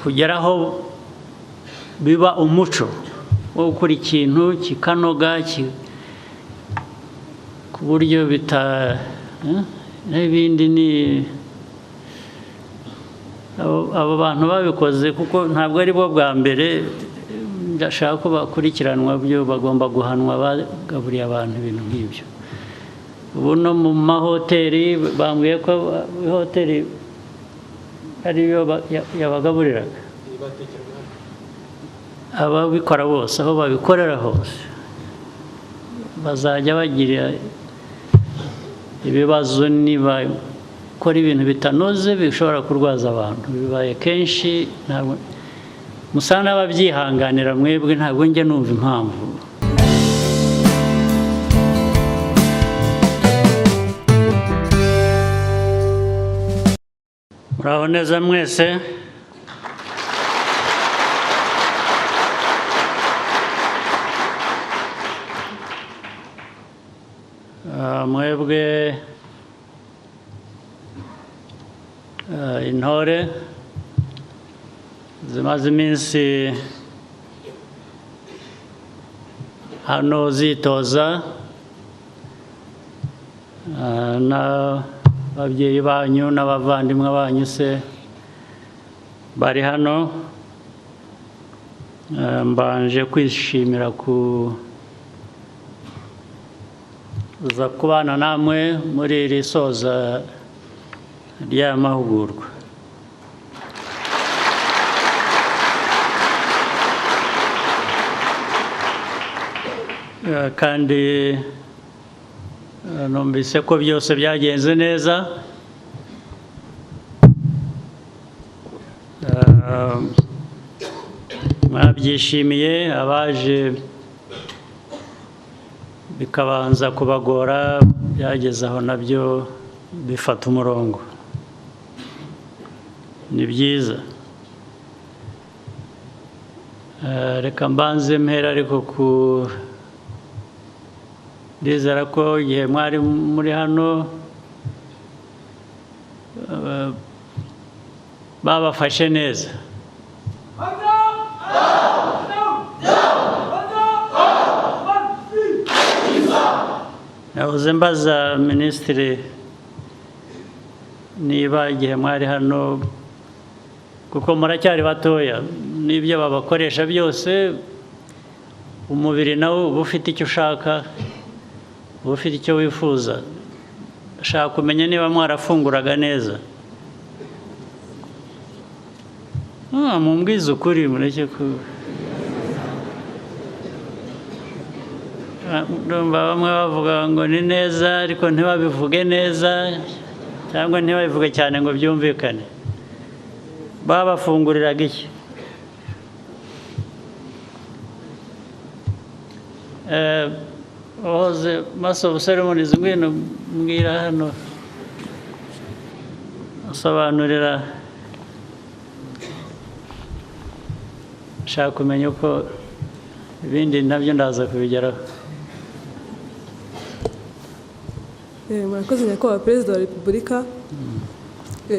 kugeraho biba umuco wo gukora ikintu kikanoga ku buryo n'ibindi ni abo bantu babikoze kuko ntabwo ari bo bwa mbere ndashaka ko bakurikiranwa byo bagomba guhanwa bagaburiye abantu ibintu nk'ibyo ubu no mu mahoteli bambwiye ko hoteli ariyo yabagaburiraga ababikora bose aho babikorera hose bazajya bagira ibibazo niba gukora ibintu bitanoze bishobora kurwaza abantu bibaye kenshi ntabwo musa n'ababyihanganira mwebwe ntabwo njya numva impamvu muraho neza mwese mwebwe intore zimaze iminsi hano zitoza n'ababyeyi banyu n'abavandimwe banyu se bari hano mbanje kwishimira kuza kubana namwe muri iri soza ry'aya mahugurwa kandi numvise ko byose byagenze neza mwabyishimiye abaje bikabanza kubagora byageze aho nabyo bifata umurongo ni byiza reka mbanze mpera ariko ndizera ko igihe mwari muri hano babafashe neza nahoze mbaza minisitiri niba igihe mwari hano kuko muracyari batoya n'ibyo babakoresha byose umubiri nawe uba ufite icyo ushaka uba ufite icyo wifuza ushaka kumenya niba mwarafunguraga neza mumbwize ukuri mureke bamwe bavuga ngo ni neza ariko ntibabivuge neza cyangwa ntibabivuge cyane ngo byumvikane babafunguriraga iki wahoze maso ceremonies ngwino mbwira hano asobanurira shaka kumenya uko ibindi nabyo ndaza kubigeraho murakoze nyakubahwa perezida wa repubulika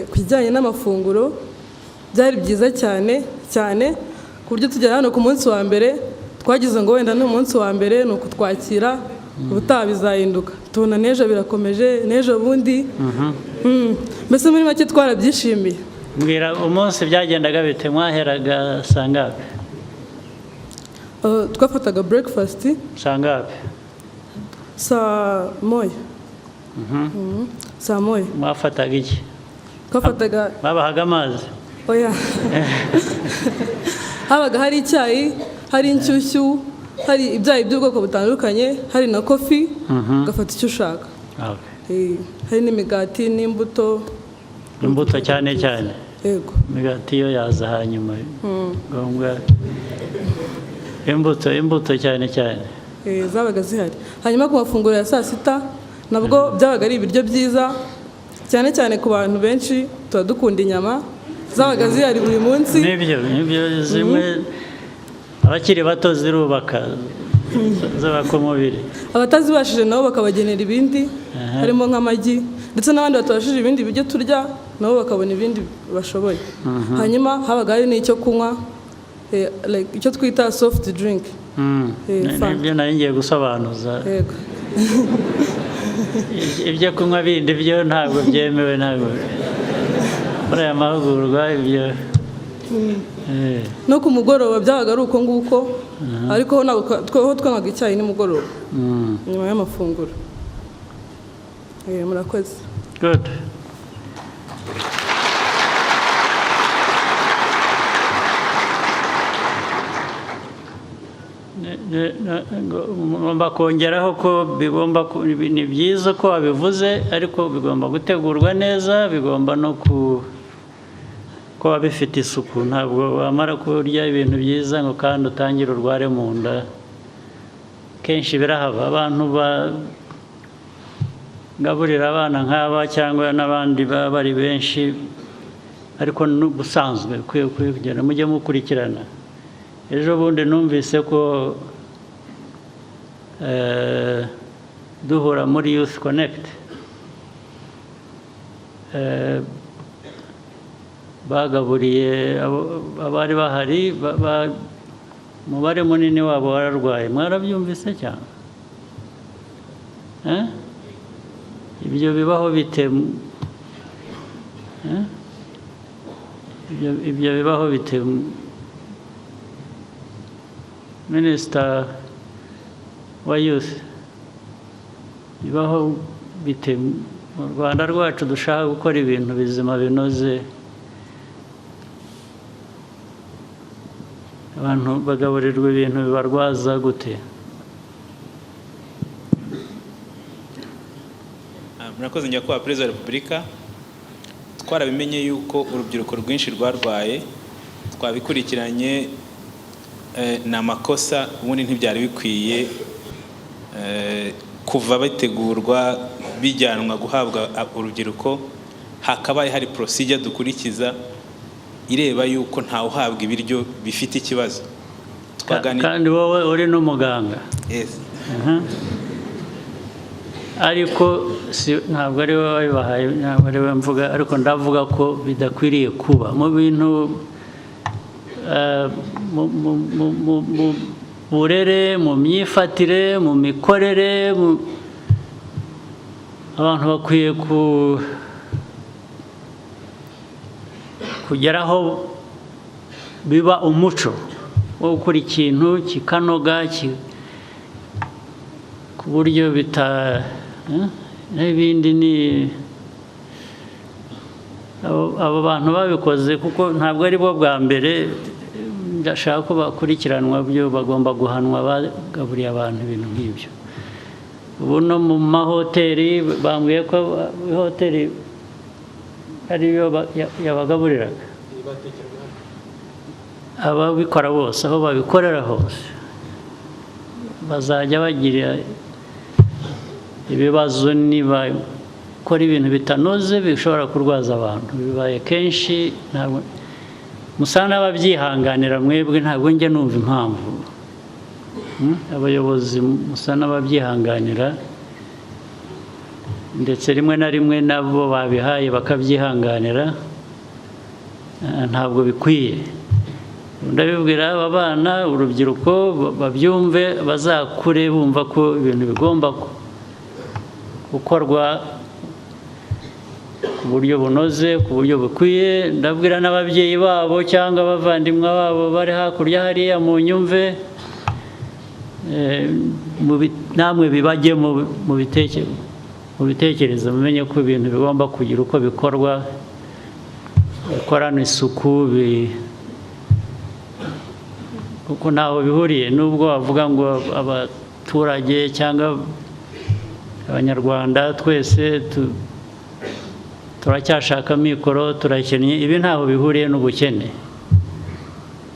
ku kijyanye n'amafunguro byari byiza cyane cyane ku buryo tugera hano ku munsi wa mbere twagize ngo wenda ni umunsi wa mbere ni ukutwakira ubutaha bizahinduka tubona n'ejo birakomeje n'ejo bundi mbese muri make twarabyishimiye mbwira umunsi byagendaga bite mwaheraga sangape twafataga breakfast sangape saa moya saa moya mwafataga iki twafataga babahaga amazi oya habaga hari icyayi hari inshyushyu hari ibyayi by'ubwoko butandukanye hari na kofi ugafata icyo ushaka hari n'imigati n'imbuto cyane cyane yego imigati yo yaza hanyuma ngombwa imbuto cyane cyane zabaga zihari hanyuma ku mafunguro ya saa sita nabwo byabaga ari ibiryo byiza cyane cyane ku bantu benshi tuba dukunda inyama zabaga zihari buri munsi nibyo zimwe abakiri bato zirubaka zubaka umubiri abatazibashije nabo bakabagenera ibindi harimo nk'amagi ndetse n'abandi batabashije ibindi biryo turya nabo bakabona ibindi bashoboye. Hanyuma habaga hari n'icyo kunywa like icyo twita soft drink. Ibyo nari ngiye gusobanuza. Yego. Ibyo kunywa bindi byo ntabwo byemewe, ntabwo muri aya mahugurwa ibyo. No ku mugoroba byabaga ari uko nguko, ariko ho twanywaga icyayi nimugoroba nyuma y'amafunguro. Murakoze. Good. Ngomba kongeraho ko ni byiza ko wabivuze, ariko bigomba gutegurwa neza, bigomba no kuba bifite isuku. Ntabwo wamara kurya ibintu byiza ngo kandi utangire urware mu nda. Kenshi birahaba abantu bagaburira abana nk'aba cyangwa n'abandi baba bari benshi, ariko n'ubusanzwe kugenda mujye mukurikirana. Ejo bundi numvise ko duhura muri Youth Connect bagaburiye abari bahari, umubare munini wabo wararwaye. Mwarabyumvise cyane? Ibyo bibaho bite? Ibyo bibaho bite? Minisita wa Youth, bibaho bite mu Rwanda rwacu dushaka gukora ibintu bizima binoze? Abantu bagaburirwa ibintu bibarwaza gute? Murakoze nyakubahwa Perezida wa Repubulika. Twarabimenye yuko urubyiruko rwinshi rwarwaye, twabikurikiranye. Ni amakosa ubundi ntibyari bikwiye kuva bategurwa bijyanwa guhabwa urubyiruko. Hakabaye hari procedure dukurikiza ireba yuko ntawe uhabwa ibiryo bifite ikibazo. Kandi wowe uri n'umuganga. Yes. Ariko ntabwo ari wowe wabibahaye, ntabwo ari wowe mvuga, ariko ndavuga ko bidakwiriye kuba mu bintu mu burere, mu myifatire, mu mikorere. Abantu bakwiye kugeraho biba umuco wo gukora ikintu kikanoga ku buryo n'ibindi ni abo bantu babikoze, kuko ntabwo ari bo bwa mbere. Ndashaka ko bakurikiranwa, byo bagomba guhanwa bagaburiye abantu ibintu nk'ibyo. Ubu no mu mahoteli bambwiye ko hoteli ariyo yabagaburiraga. Ababikora bose, aho babikorera hose, bazajya bagira ibibazo niba gukora ibintu bitanoze bishobora kurwaza abantu. Bibaye kenshi, ntabwo musa n'ababyihanganira mwebwe, ntabwo njye numva impamvu. Abayobozi musa n'ababyihanganira, ndetse rimwe na rimwe nabo babihaye bakabyihanganira. Ntabwo bikwiye. Ndabibwira aba bana, urubyiruko babyumve, bazakure bumva ko ibintu bigomba gukorwa ku buryo bunoze, ku buryo bukwiye. Ndabwira n'ababyeyi babo cyangwa abavandimwe babo bari hakurya hariya, mu nyumve, namwe bibajye mu bitekerezo, mumenye ko ibintu bigomba kugira uko bikorwa, bikorana isuku, kuko ntaho bihuriye. Nubwo bavuga ngo abaturage cyangwa abanyarwanda twese turacyashaka amikoro, turakennye, ibi ntaho bihuriye n'ubukene.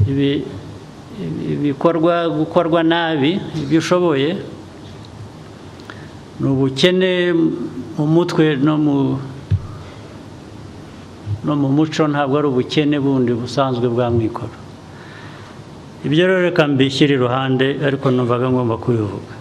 Ibi gukorwa nabi, ibyo ushoboye, ni ubukene mu mutwe no mu muco, ntabwo ari ubukene bundi busanzwe bwa mwikoro. Ibyo rero reka mbishyire iruhande, ariko numvaga ngomba kubivuga.